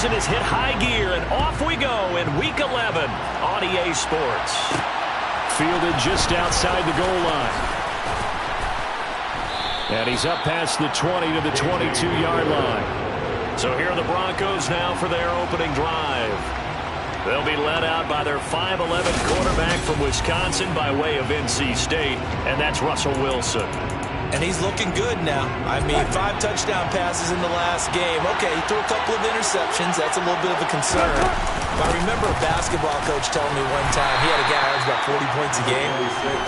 season has hit high gear, and off we go in Week 11 on EA Sports. Fielded just outside the goal line. And he's up past the 20 to the 22-yard line. So here are the Broncos now for their opening drive. They'll be led out by their 5'11 quarterback from Wisconsin by way of NC State, and that's Russell Wilson. And he's looking good now. I mean, 5 touchdown passes in the last game. Okay, he threw a couple of interceptions. That's a little bit of a concern. But I remember a basketball coach telling me one time he had a guy who averaged about 40 points a game,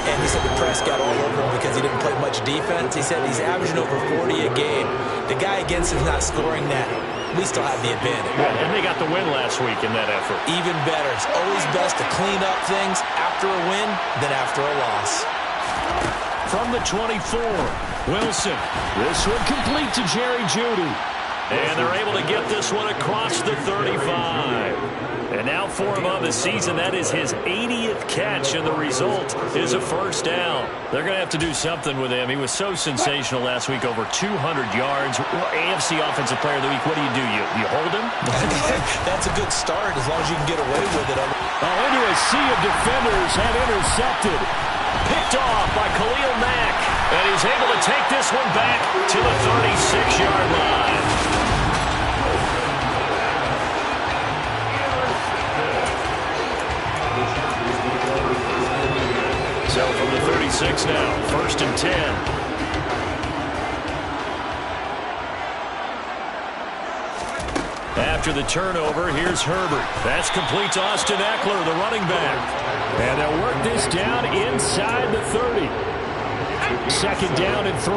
and he said the press got all over him because he didn't play much defense. He said he's averaging over 40 a game. The guy against him's not scoring that. We still have the advantage. Yeah, and they got the win last week in that effort. Even better. It's always best to clean up things after a win than after a loss. From the 24, Wilson. This one complete to Jerry Jeudy. And they're able to get this one across the 35. And now for him on the season, that is his 80th catch, and the result is a first down. They're going to have to do something with him. He was so sensational last week, over 200 yards. AFC Offensive Player of the Week, what do? You hold him? That's a good start as long as you can get away with it. Into a sea of defenders and intercepted. Picked off by Khalil Mack. And he's able to take this one back to the 36-yard line. So from the 36 now, 1st and 10. After the turnover, here's Herbert. That's complete to Austin Eckler, the running back. And they'll work this down inside the 30. 2nd down and 3.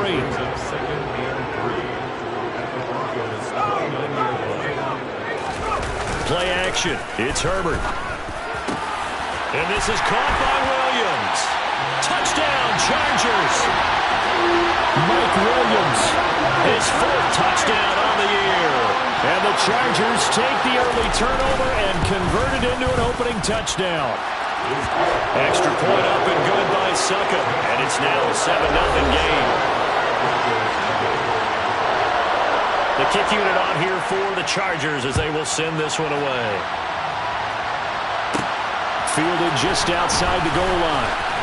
Play action. It's Herbert. And this is caught by Williams. Touchdown, Chargers. Mike Williams. His 4th touchdown on the year. And the Chargers take the early turnover and convert it into an opening touchdown. Extra point up and good by Suckup. And it's now a 7-0 game. The kick unit on here for the Chargers as they will send this one away. Fielded just outside the goal line.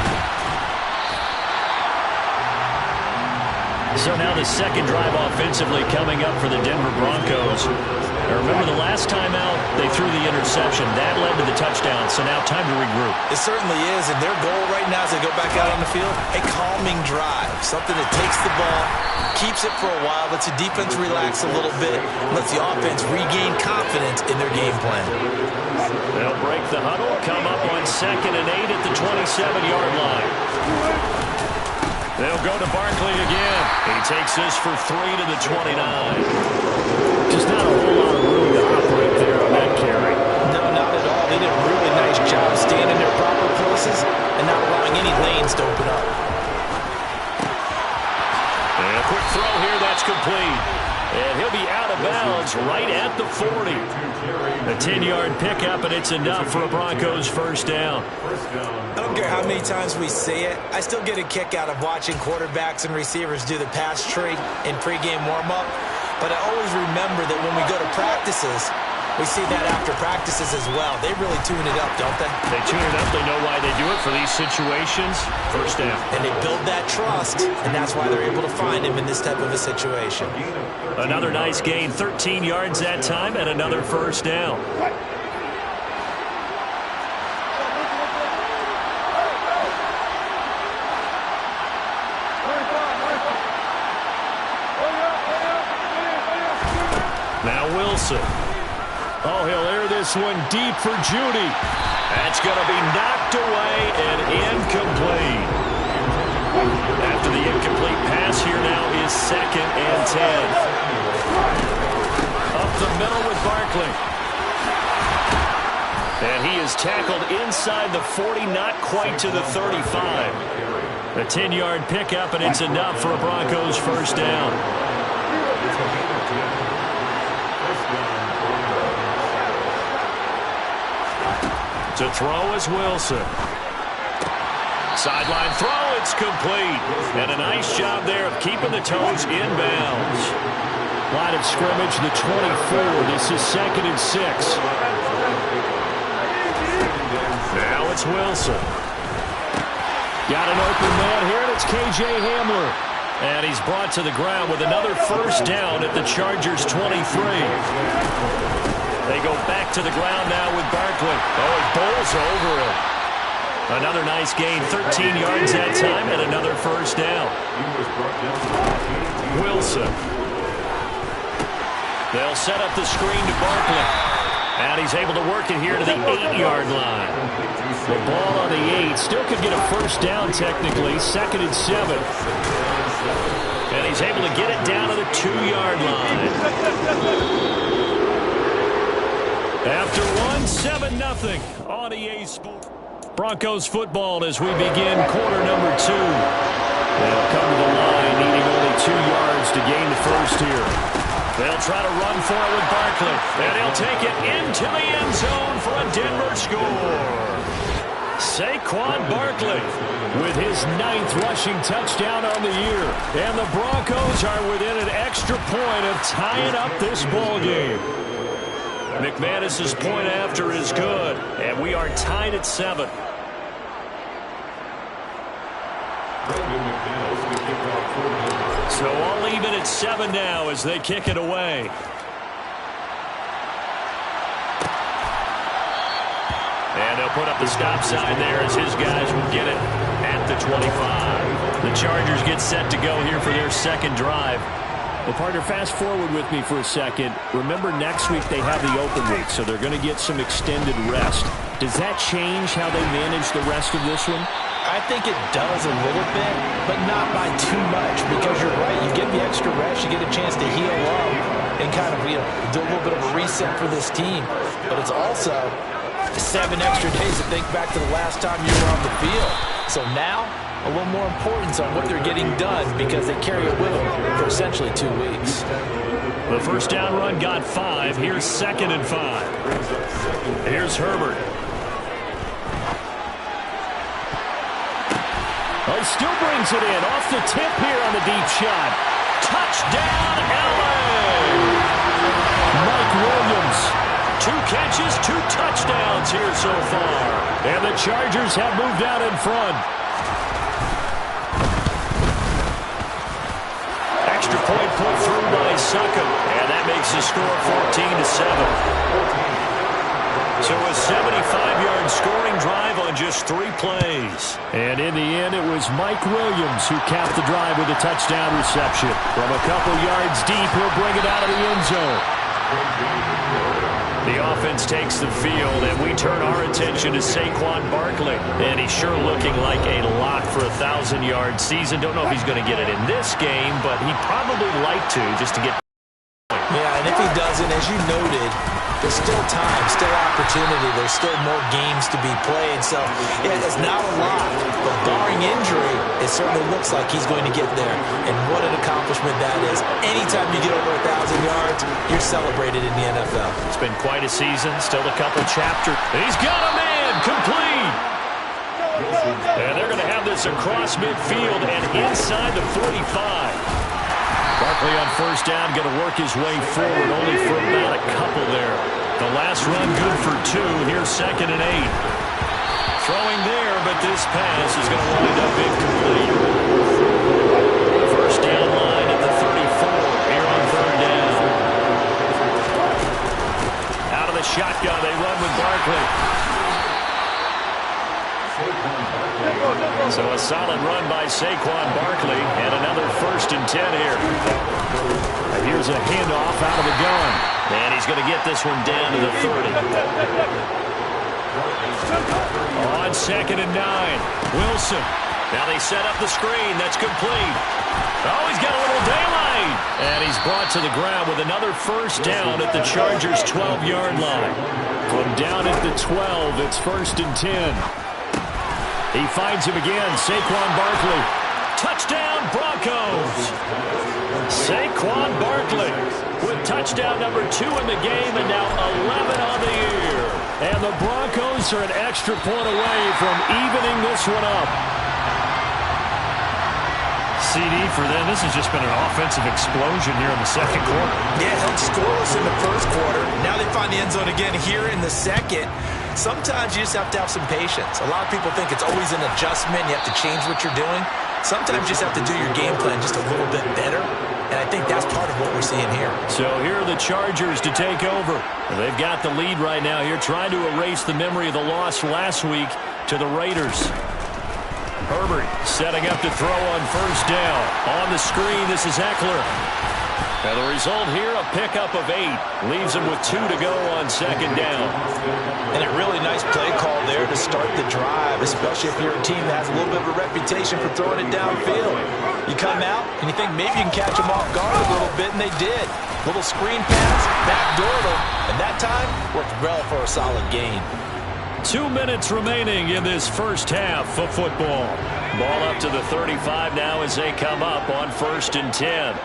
So now the second drive offensively coming up for the Denver Broncos. Now remember the last time out, they threw the interception. That led to the touchdown, so now time to regroup. It certainly is, and their goal right now as they go back out on the field, a calming drive. Something that takes the ball, keeps it for a while, lets the defense relax a little bit, lets the offense regain confidence in their game plan. They'll break the huddle, come up on 2nd and 8 at the 27-yard line. They'll go to Barkley again. He takes this for 3 to the 29. Just not a whole lot of room to operate there on that carry. No, not at all. They did a really nice job staying in their proper places and not allowing any lanes to open up. And a quick throw here, that's complete. And he'll be out of bounds right at the 40. A 10-yard pickup, and it's enough for a Broncos first down. I don't care how many times we say it, I still get a kick out of watching quarterbacks and receivers do the pass tree in pregame warm-up. But I always remember that when we go to practices, we see that after practices as well. They really tune it up, don't they? They tune it up. They know why they do it for these situations. First down. And they build that trust, and that's why they're able to find him in this type of a situation. Another nice gain, 13 yards that time, and another first down. Now Wilson. Oh, he'll air this one deep for Jeudy. That's going to be knocked away and incomplete. After the incomplete pass, here now is 2nd and 10. Up the middle with Barkley. And he is tackled inside the 40, not quite to the 35. A 10-yard pickup, and it's enough for a Broncos first down. To throw is Wilson. Sideline throw, it's complete. And a nice job there of keeping the toes inbounds. Line of scrimmage, the 24. This is 2nd and 6. Now it's Wilson. Got an open man here, and it's K.J. Hamler. And he's brought to the ground with another first down at the Chargers' 23. They go back to the ground now with Barkley. Oh, it bowls over him. Another nice gain, 13 yards that time, and another first down. Wilson. They'll set up the screen to Barkley. And he's able to work it here to the 8-yard line. The ball on the 8. Still could get a first down technically. 2nd and 7. And he's able to get it down to the 2-yard line. After 7-0 on EA Sports. Broncos football as we begin quarter number 2. They'll come to the line needing only 2 yards to gain the first here. They'll try to run for it with Barkley. And he'll take it into the end zone for a Denver score. Saquon Barkley with his 9th rushing touchdown on the year. And the Broncos are within an extra point of tying up this ball game. McManus's point after is good. And we are tied at 7. So all even at 7 now as they kick it away. And they'll put up the stop sign there as his guys will get it at the 25. The Chargers get set to go here for their second drive. Well, partner, fast forward with me for a second. Remember, next week they have the open week, so they're going to get some extended rest. Does that change how they manage the rest of this one? I think it does a little bit, but not by too much, because you're right. You get the extra rest, you get a chance to heal up and kind of do a little bit of a reset for this team. But it's also 7 extra days to think back to the last time you were on the field. So now, a little more importance on what they're getting done because they carry it with them for essentially 2 weeks. The first down run got 5. Here's 2nd and 5. Here's Herbert. Oh, he still brings it in. Off the tip here on the deep shot. Touchdown, LA! Mike Williams. 2 catches, 2 touchdowns here so far. And the Chargers have moved out in front. Extra point put through by Suckham. And that makes the score 14-7. So a 75-yard scoring drive on just 3 plays. And in the end, it was Mike Williams who capped the drive with a touchdown reception. From a couple yards deep, he'll bring it out of the end zone. The offense takes the field, and we turn our attention to Saquon Barkley. And he's sure looking like a lock for a 1,000-yard season. Don't know if he's going to get it in this game, but he'd probably like to just to get. Yeah, and if he doesn't, as you noted, there's still time, still opportunity. There's still more games to be played. So, yeah, it's not a lot. But barring injury, it certainly looks like he's going to get there. And what an accomplishment that is. Anytime you get over 1,000 yards, you're celebrated in the NFL. It's been quite a season. Still a couple chapters. He's got a man complete. And they're going to have this across midfield and inside the 45. Barkley on first down, going to work his way forward, only for about a couple there. The last run good for 2. Here's 2nd and 8. Throwing there, but this pass is going to wind up incomplete. First down line at the 34 here on 3rd down. Out of the shotgun, they run with Barkley. So a solid run by Saquon Barkley, and another 1st and 10 here. And here's a handoff out of the gun. And he's going to get this one down to the 30. On 2nd and 9, Wilson. Now they set up the screen. That's complete. Oh, he's got a little daylight. And he's brought to the ground with another first down at the Chargers' 12-yard line. From down at the 12, it's 1st and 10. He finds him again, Saquon Barkley. Touchdown, Broncos. Saquon Barkley with touchdown number 2 in the game and now 11 on the year. And the Broncos are an extra point away from evening this one up. CD for them. This has just been an offensive explosion here in the second quarter. Yeah, held scoreless in the first quarter. Now they find the end zone again here in the second. Sometimes you just have to have some patience. A lot of people think it's always an adjustment. You have to change what you're doing. Sometimes you just have to do your game plan just a little bit better. And I think that's part of what we're seeing here. So here are the Chargers to take over. They've got the lead right now here, trying to erase the memory of the loss last week to the Raiders. Herbert setting up to throw on first down. On the screen, this is Eckler. And the result here, a pickup of 8. Leaves him with 2 to go on second down. And a really nice play call there to start the drive, especially if you're a team that has a little bit of a reputation for throwing it downfield. You come out and you think maybe you can catch them off guard a little bit, and they did. Little screen pass, backdoor them, and that time worked well for a solid gain. 2 minutes remaining in this first half of football. Ball up to the 35 now as they come up on 1st and 10.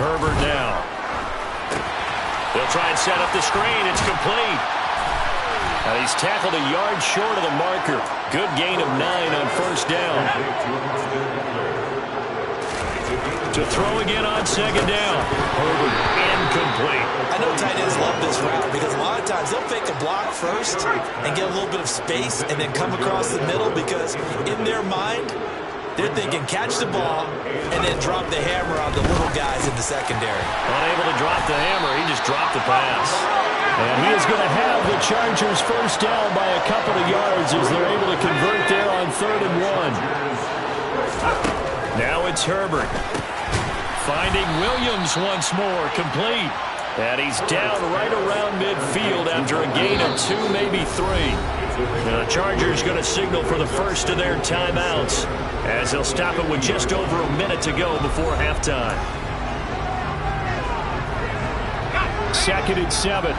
Herbert now. They'll try and set up the screen. It's complete. And he's tackled a yard short of the marker. Good gain of 9 on first down. To throw again on second down. Herbert incomplete. I know tight ends love this route because a lot of times they'll fake a block first and get a little bit of space and then come across the middle because in their mind, they're thinking catch the ball and then drop the hammer on the little guys in the secondary. Unable to drop the hammer, he just dropped the pass. And he is going to have the Chargers first down by a couple of yards as they're able to convert there on 3rd and 1. Now it's Herbert. Finding Williams once more, complete. And he's down right around midfield after a gain of 2, maybe 3. The Chargers going to signal for the first of their timeouts as they'll stop it with just over a minute to go before halftime. 2nd and 7.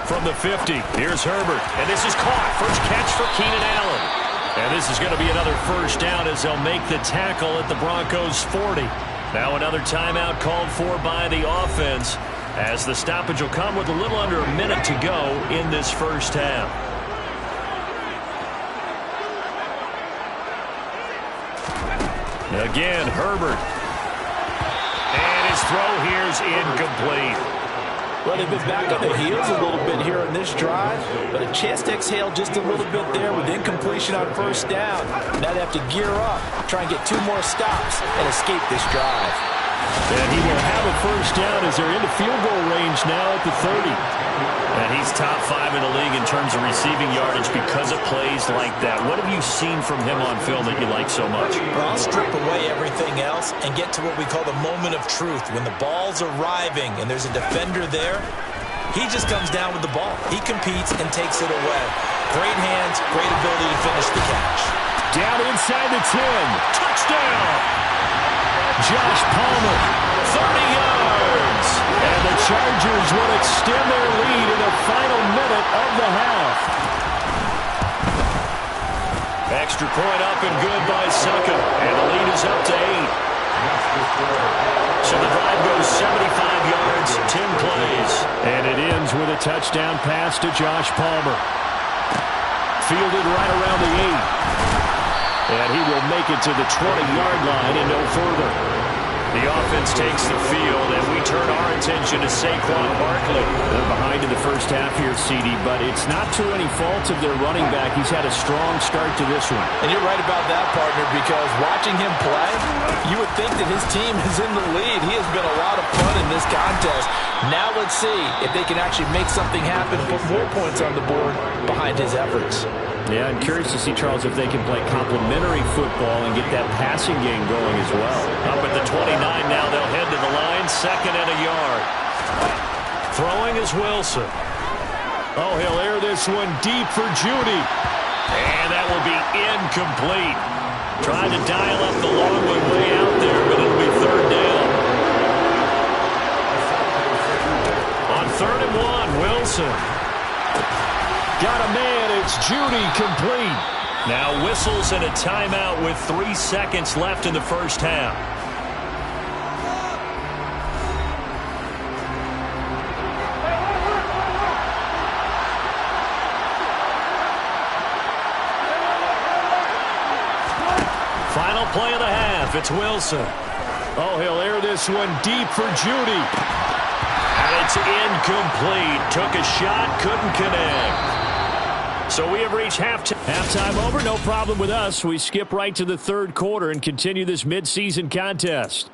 From the 50, here's Herbert. And this is caught. First catch for Keenan Allen. And this is going to be another first down as they'll make the tackle at the Broncos' 40. Now another timeout called for by the offense as the stoppage will come with a little under a minute to go in this first half. Again, Herbert. And his throw here is incomplete. Well, they've been back on their heels a little bit here on this drive, but a chance to exhale just a little bit there with incompletion on first down. Now they have to gear up, try and get 2 more stops, and escape this drive. And he will have a first down as they're into field goal range now at the 30. And he's top 5 in the league in terms of receiving yardage because of plays like that. What have you seen from him on film that you like so much? Well, I'll strip away everything else and get to what we call the moment of truth. When the ball's arriving and there's a defender there, he just comes down with the ball. He competes and takes it away. Great hands, great ability to finish the catch. Down inside the 10. Touchdown! Josh Palmer, 30 yards. And the Chargers will extend their lead in the final minute of the half. Extra point up and good by Succa. And the lead is up to 8. So the drive goes 75 yards, 10 plays. And it ends with a touchdown pass to Josh Palmer. Fielded right around the 8. And he will make it to the 20-yard line and no further. The offense takes the field, and we turn our attention to Saquon Barkley. They're behind in the first half here, CD, but it's not to any fault of their running back. He's had a strong start to this one. And you're right about that, partner, because watching him play, you would think that his team is in the lead. He has been a lot of fun in this contest. Now let's see if they can actually make something happen, put more points on the board behind his efforts. Yeah, I'm curious to see, Charles, if they can play complementary football and get that passing game going as well. Up at the 29 now, they'll head to the line, 2nd and a yard. Throwing is Wilson. Oh, he'll air this one deep for Judy. And that will be incomplete. Trying to dial up the long one way out there, but it'll be 3rd down. On 3rd and 1, Wilson. Got a man, it's Judy, complete. Now whistles and a timeout with 3 seconds left in the first half. Final play of the half. It's Wilson. Oh, he'll air this one deep for Judy. And it's incomplete. Took a shot, couldn't connect. So we have reached halftime. Halftime over, no problem with us. We skip right to the third quarter and continue this midseason contest.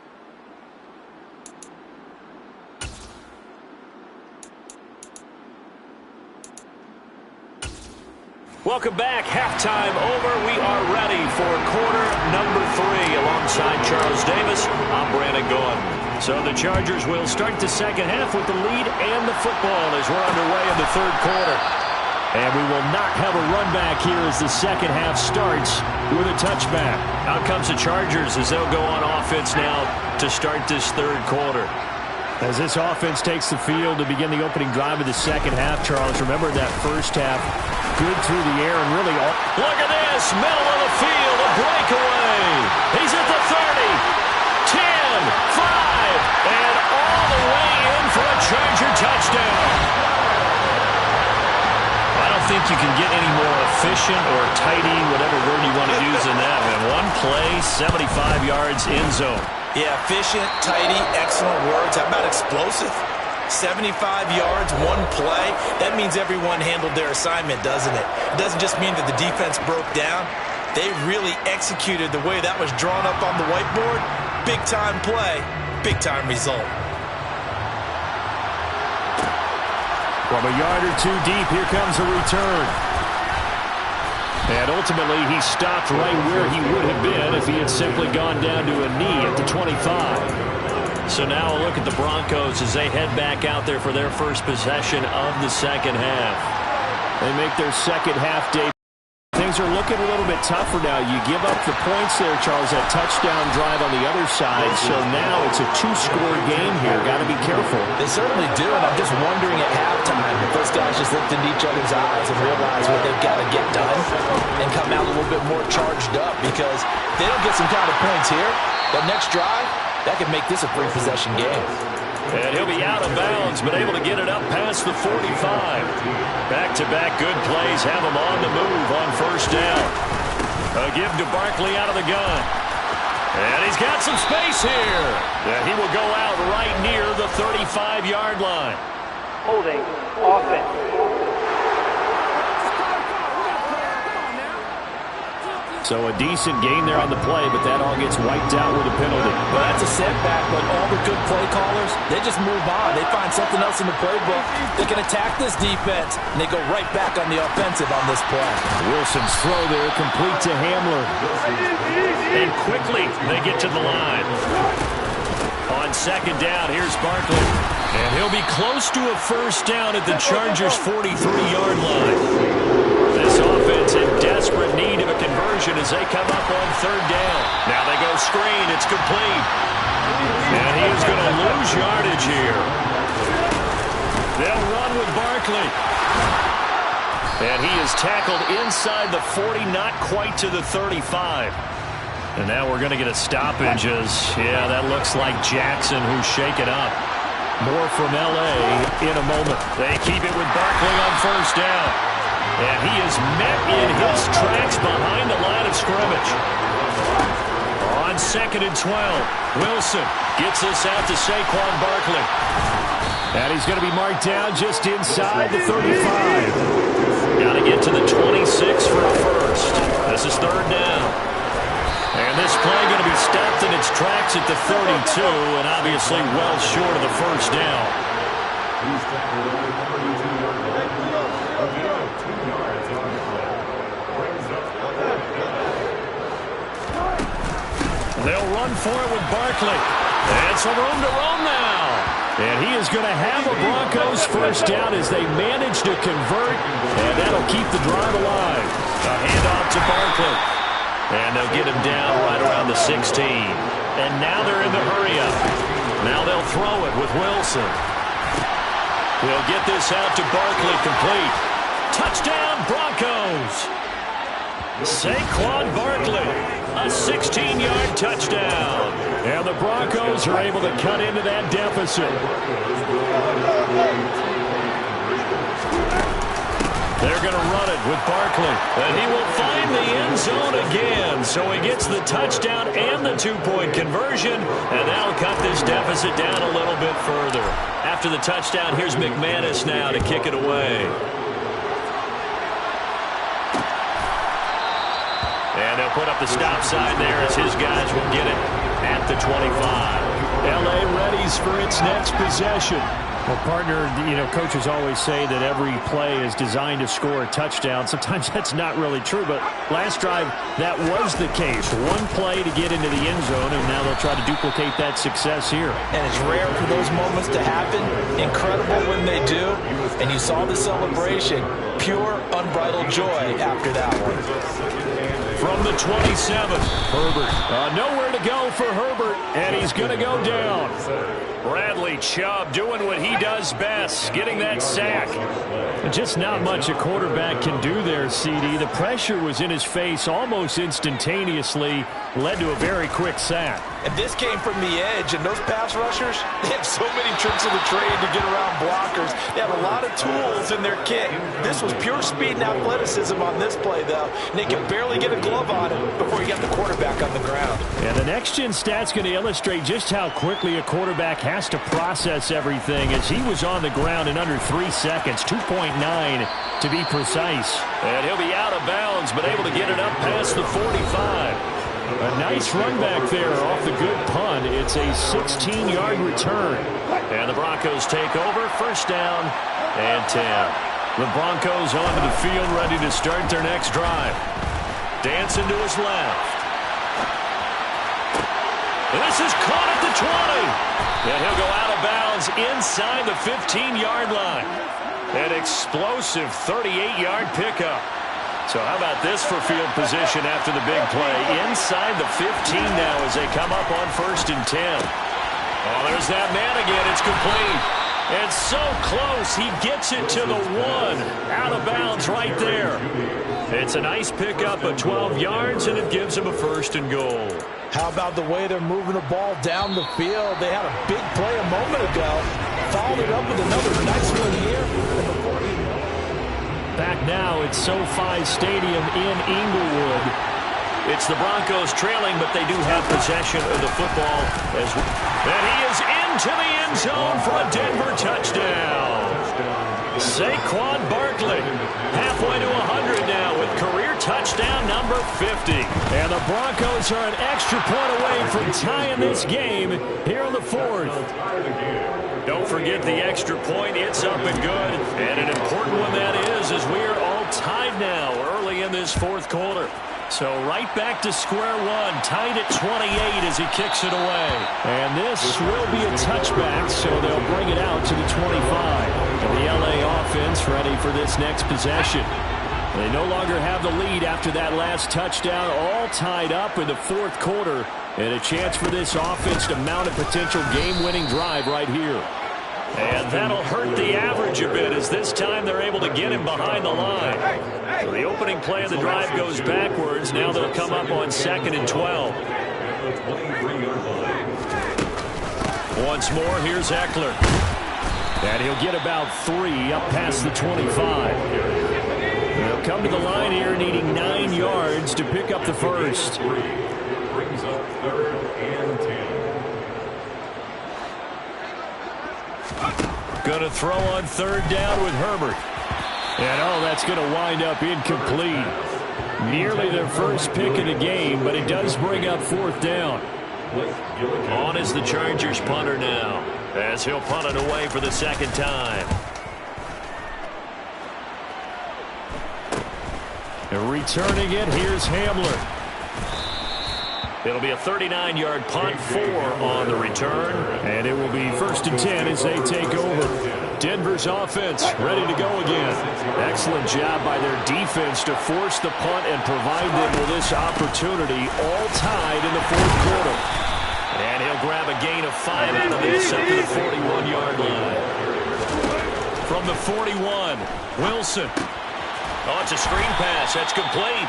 Welcome back. Halftime over. We are ready for quarter number 3. Alongside Charles Davis, I'm Brandon Gordon. So the Chargers will start the second half with the lead and the football as we're underway in the third quarter. And we will not have a run back here as the second half starts with a touchback. Out comes the Chargers as they'll go on offense now to start this third quarter. As this offense takes the field to begin the opening drive of the second half, Charles, remember that first half, good through the air and really all. Look at this, middle of the field, a breakaway. He's at the 30, 10, 5, and all the way in for a Charger touchdown. I don't think you can get any more efficient or tidy, whatever word you want to use in that. Man, one play, 75 yards, end zone. Yeah, efficient, tidy, excellent words. How about explosive? 75 yards, one play. That means everyone handled their assignment, doesn't it? It doesn't just mean that the defense broke down. They really executed the way that was drawn up on the whiteboard. Big-time play, big-time result. From a yard or two deep, here comes a return. And ultimately, he stopped right where he would have been if he had simply gone down to a knee at the 25. So now a look at the Broncos as they head back out there for their first possession of the second half. They make their second half day. Things are looking a little bit tougher now. You give up the points there, Charles, that touchdown drive on the other side. So now it's a two-score game here. Got to be careful. They certainly do, and I'm just wondering at halftime if those guys just looked into each other's eyes and realized what they've got to get done and come out a little bit more charged up, because if they don't get some kind of points here, that next drive, that could make this a three-possession game. And he'll be out of bounds, but able to get it up past the 45. Back-to-back good plays have him on the move on first down. A give to Barkley out of the gun. And he's got some space here. And he will go out right near the 35-yard line. Holding offense. So a decent gain there on the play, but that all gets wiped out with a penalty. Well, that's a setback, but all the good play callers, they just move on. They find something else in the playbook. They can attack this defense, and they go right back on the offensive on this play. Wilson's throw there, complete to Hamler. And quickly, they get to the line. On second down, here's Barkley. And he'll be close to a first down at the Chargers' 43-yard line. This offense in desperate need of a conversion as they come up on third down. Now they go screen. It's complete. And he is going to lose yardage here. They'll run with Barkley. And he is tackled inside the 40, not quite to the 35. And now we're going to get a stoppage as, yeah, that looks like Jackson who's shaken up. More from L.A. in a moment. They keep it with Barkley on first down. And he is met in his tracks behind the line of scrimmage. On second and 12, Wilson gets this out to Saquon Barkley. And he's going to be marked down just inside the 35. Got to get to the 26 for a first. This is third down. And this play going to be stopped in its tracks at the 32, and obviously well short of the first down. They'll run for it with Barkley. And some room to roam now. And he is going to have a Broncos first down as they manage to convert, and that'll keep the drive alive. A handoff to Barkley. And they'll get him down right around the 16. And now they're in the hurry-up. Now they'll throw it with Wilson. He'll get this out to Barkley, complete. Touchdown, Broncos! Saquon Barkley, a 16-yard touchdown. And the Broncos are able to cut into that deficit. They're going to run it with Barkley. And he will find the end zone again. So he gets the touchdown and the two-point conversion. And that'll cut this deficit down a little bit further. After the touchdown, here's McManus now to kick it away. And they'll put up the stop sign there as his guys will get it at the 25. L.A. readies for its next possession. Well, partner, coaches always say that every play is designed to score a touchdown. Sometimes that's not really true, but last drive, that was the case. One play to get into the end zone, and now they'll try to duplicate that success here. And it's rare for those moments to happen. Incredible when they do. And you saw the celebration. Pure, unbridled joy after that one. From the 27, Herbert. Nowhere to go for Herbert, and he's going to go down. Bradley Chubb doing what he does best, getting that sack. Just not much a quarterback can do there, CD. The pressure was in his face almost instantaneously, led to a very quick sack. And this came from the edge, and those pass rushers, they have so many tricks of the trade to get around blockers. They have a lot of tools in their kit. This was pure speed and athleticism on this play, though, and they could barely get a glove on him before he got the quarterback on the ground. And the next-gen stat's going to illustrate just how quickly a quarterback has to process everything, as he was on the ground in under 3 seconds, 2.9 to be precise. And he'll be out of bounds, but able to get it up past the 45. A nice run back there off the good punt. It's a 16-yard return. And the Broncos take over, first down and 10. The Broncos onto the field, ready to start their next drive. Dancing to his left. And this is caught at the 20. And he'll go out of bounds inside the 15-yard line. An explosive 38-yard pickup. So how about this for field position after the big play? Inside the 15 now as they come up on first and 10. Oh, there's that man again. It's complete. And so close. He gets it to the 1. Out of bounds right there. It's a nice pickup of 12 yards, and it gives him a first and goal. How about the way they're moving the ball down the field? They had a big play a moment ago. Followed it up with another nice one here. Back now at SoFi Stadium in Inglewood. It's the Broncos trailing, but they do have possession of the football as well. And he is into the end zone for a Denver touchdown. Saquon Barkley halfway to 100 now with career touchdown number 50. And the Broncos are an extra point away from tying this game here in the fourth. Don't forget the extra point. It's up and good. And an important one that is, as we are all tied now early in this fourth quarter. So right back to square one, tied at 28 as he kicks it away. And this will be a touchback, so they'll bring it out to the 25. And the L.A. offense ready for this next possession. They no longer have the lead after that last touchdown, all tied up in the fourth quarter. And a chance for this offense to mount a potential game-winning drive right here. And that'll hurt the average a bit as this time they're able to get him behind the line. So the opening play of the drive goes backwards. Now they'll come up on 2nd and 12. Once more, here's Eckler. And he'll get about 3 up past the 25. They'll come to the line here needing 9 yards to pick up the first. Brings up 3rd and 10. Going to throw on 3rd down with Herbert. And that's going to wind up incomplete. Nearly their first pick of the game, but it does bring up 4th down. On is the Chargers punter now, as he'll punt it away for the second time. And returning it, here's Hamler. It'll be a 39-yard punt, 4 on the return. And it will be 1st and 10 as they take over. Denver's offense ready to go again. Excellent job by their defense to force the punt and provide them with this opportunity, all tied in the fourth quarter. And he'll grab a gain of 5 out of this up to the 41-yard line. From the 41, Wilson. Oh, it's a screen pass. That's complete.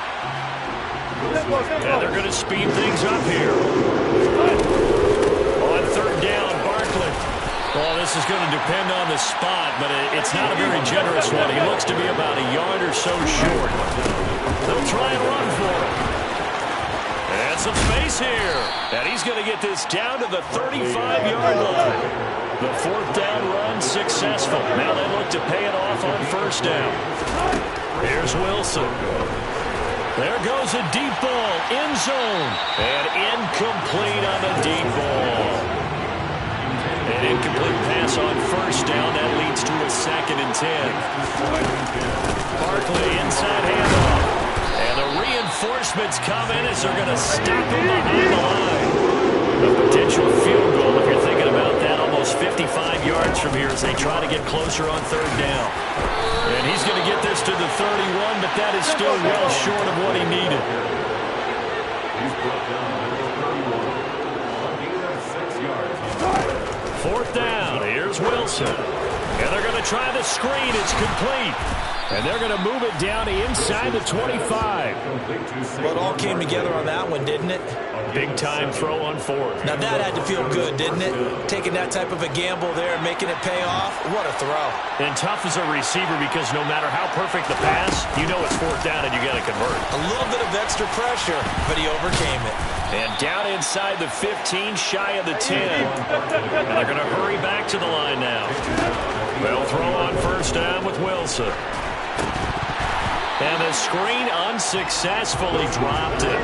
And they're going to speed things up here. On 3rd down, Barkley. Well, this is going to depend on the spot, but it's not a very generous one. He looks to be about a yard or so short. They'll try and run for it. And some space here. And he's going to get this down to the 35-yard line. The fourth down run successful. Now they look to pay it off on first down. Here's Wilson. There goes a deep ball, end zone, and incomplete on the deep ball. An incomplete pass on first down. That leads to a 2nd and 10. Barkley inside handoff. And the reinforcements come in as they're going to stop him behind the line. A potential field goal, if you're thinking about that, almost 55 yards from here as they try to get closer on third down. And he's going to get this to the 31, but that is still well short of what he needed. He's brought down number 31. On the 6 yards. Fourth down. Here's Wilson. And they're going to try the screen. It's complete. And they're going to move it down to inside the 25. Well, it all came together on that one, didn't it? Big-time throw on fourth. Now, that had to feel good, didn't it? Taking that type of a gamble there and making it pay off. What a throw. And tough as a receiver because no matter how perfect the pass, you know it's fourth down and you got to convert. A little bit of extra pressure, but he overcame it. And down inside the 15, shy of the 10. And they're going to hurry back to the line now. They'll throw on first down with Wilson. And the screen unsuccessfully dropped it.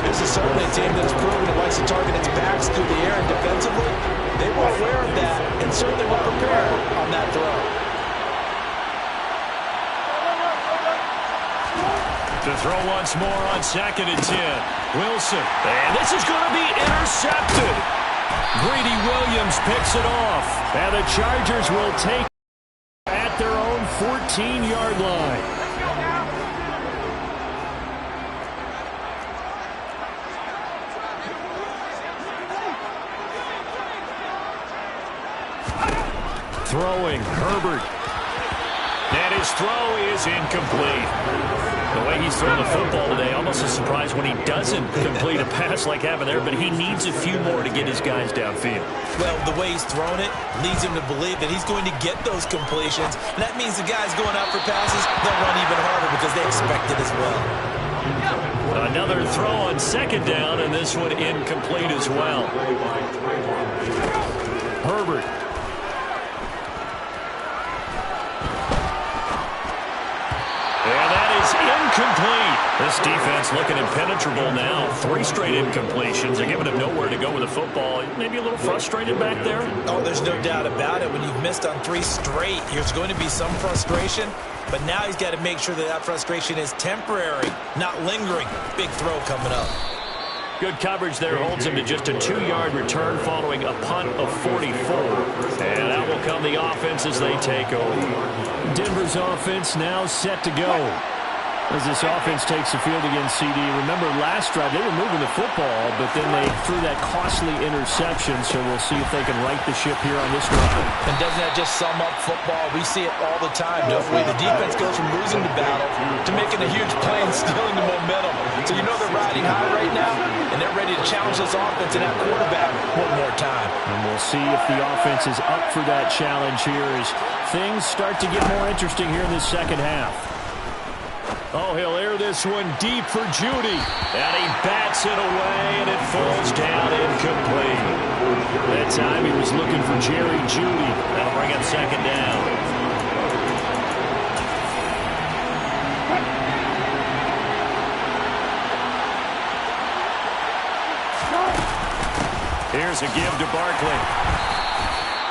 This is certainly a team that has proven it likes to target its backs through the air, and defensively, they were aware of that and certainly were prepared on that throw. To throw once more on 2nd and 10. Wilson. And this is going to be intercepted. Greedy Williams picks it off. And the Chargers will take at their own 14-yard line. Throwing, Herbert. And his throw is incomplete. The way he's thrown the football today, almost a surprise when he doesn't complete a pass like having there, but he needs a few more to get his guys downfield. Well, the way he's thrown it leads him to believe that he's going to get those completions. And that means the guys going out for passes, they'll run even harder because they expect it as well. Another throw on 2nd down, and this one incomplete as well. Herbert. Incomplete. This defense looking impenetrable now. 3 straight incompletions. They're giving him nowhere to go with the football. Maybe a little frustrated back there. Oh, there's no doubt about it. When you've missed on 3 straight, there's going to be some frustration. But now he's got to make sure that that frustration is temporary, not lingering. Big throw coming up. Good coverage there holds him to just a 2-yard return following a punt of 44. And out will come the offense as they take over. Denver's offense now set to go. As this offense takes the field against CD. Remember, last drive, they were moving the football, but then they threw that costly interception, so we'll see if they can right the ship here on this drive. And doesn't that just sum up football? We see it all the time, don't we? The defense goes from losing the battle to making a huge play and stealing the momentum. So you know they're riding high right now, and they're ready to challenge this offense and that quarterback one more time. And we'll see if the offense is up for that challenge here as things start to get more interesting here in this second half. Oh, he'll air this one deep for Judy. And he bats it away, and it falls down incomplete. That time he was looking for Jerry Judy. That'll bring up 2nd down. Here's a give to Barkley.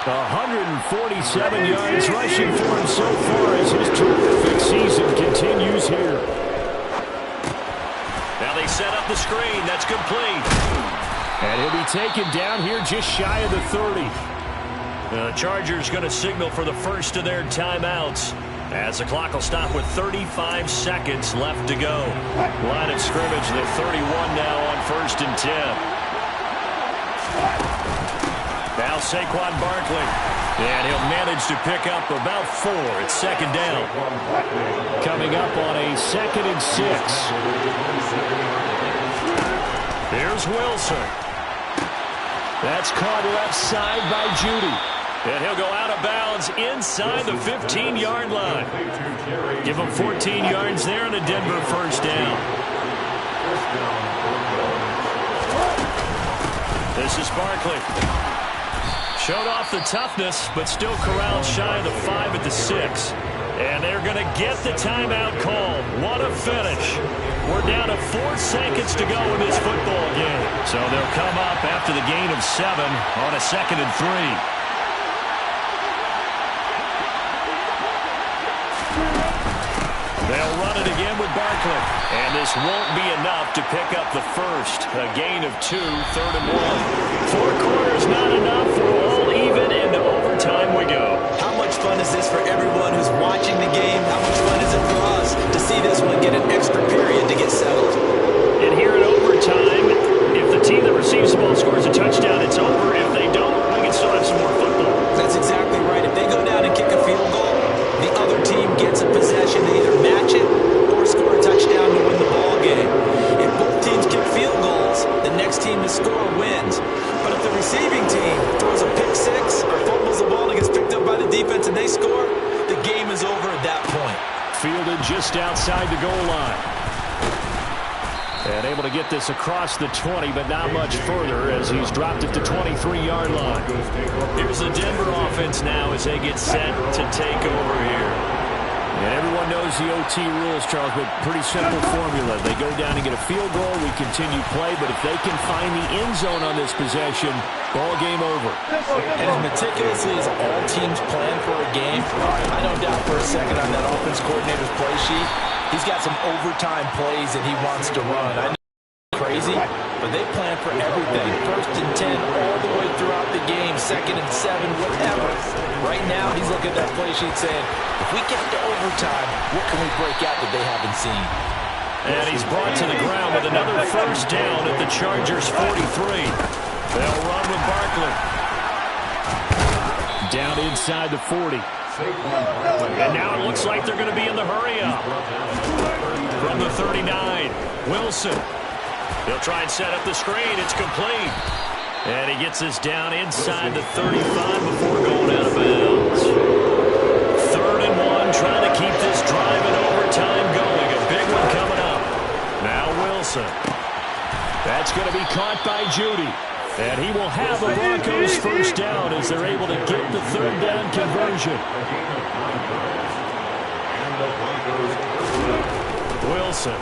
147 yards rushing for him so far as his terrific season continues here. Now they set up the screen. That's complete. And he'll be taken down here just shy of the 30. The Chargers going to signal for the first of their timeouts as the clock will stop with 35 seconds left to go. Line of scrimmage, the 31 now on 1st and 10. Now Saquon Barkley, and he'll manage to pick up about 4. It's 2nd down. Coming up on a 2nd and 6. Here's Wilson. That's caught left side by Judy. And he'll go out of bounds inside the 15-yard line. Give him 14 yards there and a Denver first down. This is Barkley. Showed off the toughness, but still corralled shy of the 5 at the 6. And they're going to get the timeout call. What a finish. We're down to 4 seconds to go in this football game. So they'll come up after the gain of 7 on a 2nd and 3. They'll run it again with Barkley. And this won't be enough to pick up the first. A gain of 2, 3rd and 1. 4 quarters not enough. We're all even into overtime we go. How much fun is this for everyone who's watching the game? How much fun is it for us to see this one get an extra period to get settled? And here in overtime, if the team that receives the ball scores a touchdown, it's over. If they don't, we can still have some more football. That's exactly right. If they go down and kick a field goal, the other team gets a possession to either match it or score a touchdown to win the ball game. If both teams kick field goals, the next team to score wins. But if the receiving team throws a pick 6 or fumbles the ball and gets picked up by the defense and they score, the game is over at that point. Fielded just outside the goal line. And able to get this across the 20, but not much further as he's dropped it to 23-yard line. Here's the Denver offense now as they get set to take over here. And everyone knows the OT rules, Charles, but pretty simple formula. They go down and get a field goal, we continue play, but if they can find the end zone on this possession, ball game over. And as meticulously as all teams plan for a game, I don't doubt for a second on that offense coordinator's play sheet, he's got some overtime plays that he wants to run. I know it's crazy, but they plan for everything. 1st and 10 all the way throughout the game, 2nd and 7, whatever. Right now, he's looking at that play sheet saying, if we get to overtime, what can we break out that they haven't seen? And he's brought to the ground with another first down at the Chargers' 43. They'll run with Barkley. Down inside the 40. And now it looks like they're going to be in the hurry-up. From the 39, Wilson. He'll try and set up the screen. It's complete. And he gets this down inside the 35 before going out of bounds. 3rd and 1, trying to keep this drive in overtime going. A big one coming up. Now Wilson. That's going to be caught by Judy. And he will have the Broncos first down as they're able to get the 3rd down conversion. Wilson.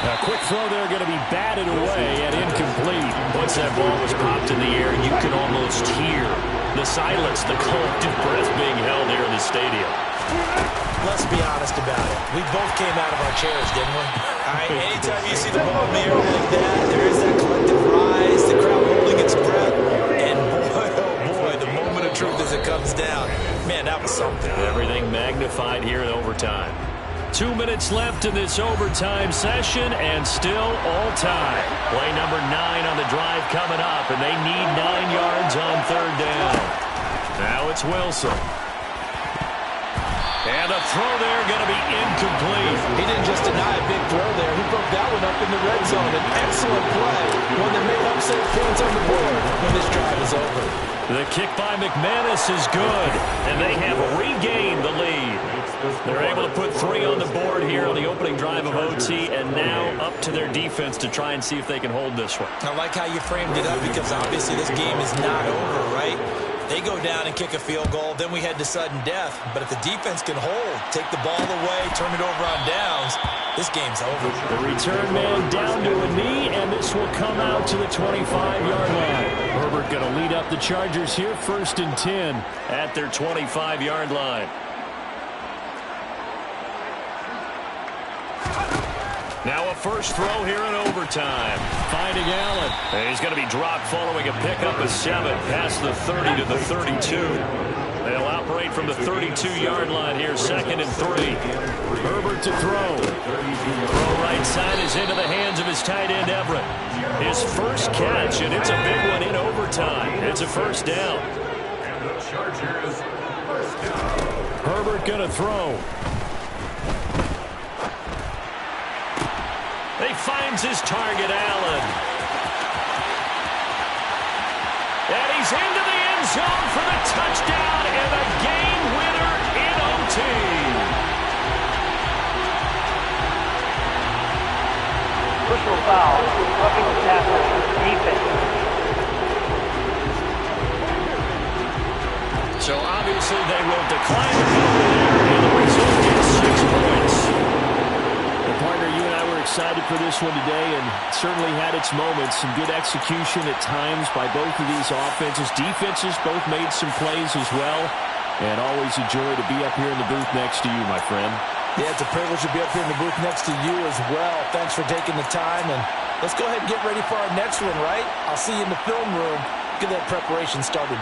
A quick throw there going to be batted away and incomplete. Once that ball was popped in the air, you can almost hear the silence, the collective breath being held here in the stadium. Let's be honest about it. We both came out of our chairs, didn't we? All right, anytime you see the ball in the air like that, there is that collective rise, the crowd holding its breath, and boy, oh boy, the moment of truth as it comes down. Man, that was something. Everything magnified here in overtime. 2 minutes left in this overtime session, and still all time. Play number 9 on the drive coming up, and they need 9 yards on 3rd down. Now it's Wilson. And a throw there going to be incomplete. He didn't just deny a big throw there. He broke that one up in the red zone. An excellent play. One that made upset points on the board when this drive is over. The kick by McManus is good, and they have regained the lead. They're able to put 3 on the board here on the opening drive of OT, and now up to their defense to try and see if they can hold this one. I like how you framed it up because obviously this game is not over, right? They go down and kick a field goal, then we head to sudden death. But if the defense can hold, take the ball away, turn it over on downs, this game's over. The return man down to a knee, and this will come out to the 25-yard line. Herbert going to lead up the Chargers here, 1st and 10 at their 25-yard line. Now a first throw here in overtime. Finding Allen. And he's going to be dropped following a pickup of 7 past the 30 to the 32. They'll operate from the 32-yard line here, 2nd and 3. Herbert to throw. Throw right side is into the hands of his tight end, Everett. His first catch, and it's a big one in overtime. It's a first down. And the Chargers first down. Herbert going to throw. He finds his target, Allen. And he's into the end zone for the touchdown and the game winner in OT. Personal foul, roughing the tackle, defense. So obviously they will decline the penalty there, and the result is 6 points. Well, partner, you and I were excited for this one today, and certainly had its moments. Some good execution at times by both of these offenses. Defenses both made some plays as well, and always a joy to be up here in the booth next to you, my friend. Yeah, it's a privilege to be up here in the booth next to you as well. Thanks for taking the time, and let's go ahead and get ready for our next one, right? I'll see you in the film room. Get that preparation started.